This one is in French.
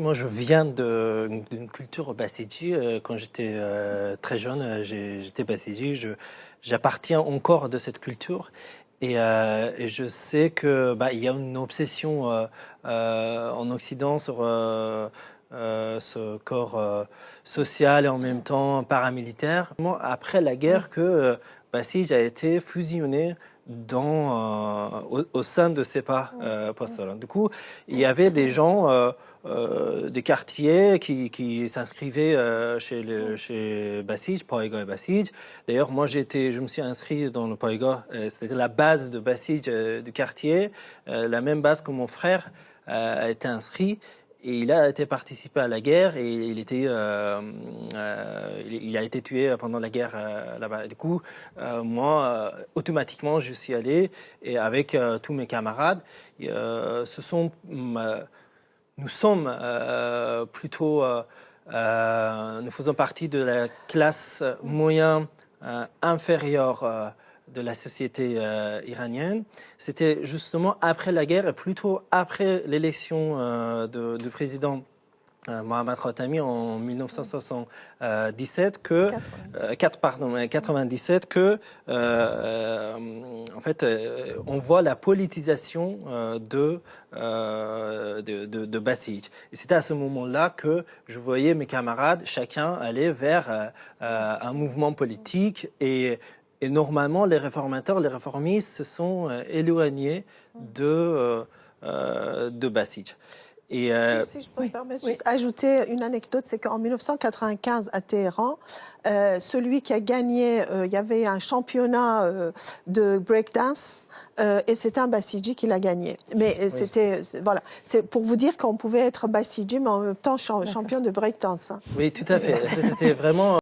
Moi, je viens d'une culture bassidji. Quand j'étais très jeune, j'étais bassidji. J'appartiens encore de cette culture. Et je sais que il y a une obsession en Occident sur ce corps social et en même temps paramilitaire. Après la guerre, que Basij a été fusionné au sein de Sepa Postol. Du coup, il y avait des gens des quartiers qui s'inscrivaient chez Basij, Poiga et Basij. D'ailleurs, moi, je me suis inscrit dans le Poiga. C'était la base de Basij du quartier, la même base que mon frère a été inscrit. Et il a été participé à la guerre et il a été tué pendant la guerre là-bas. Du coup, moi, automatiquement, je suis allé et avec tous mes camarades, nous sommes plutôt, nous faisons partie de la classe moyenne inférieure de la société iranienne. C'était justement après la guerre et plutôt après l'élection du président Mohammad Khatami en 1997 que 97 que en fait on voit la politisation de Basij. Et c'était à ce moment-là que je voyais mes camarades chacun aller vers un mouvement politique et normalement, les réformateurs, les réformistes se sont éloignés de Basij. Si je peux me permettre juste ajouter une anecdote, c'est qu'en 1995 à Téhéran, celui qui a gagné, il y avait un championnat de breakdance et c'était un Basiji qui l'a gagné. Mais c'était, voilà, c'est pour vous dire qu'on pouvait être Basiji mais en même temps champion de breakdance. Oui, tout à fait. C'était vraiment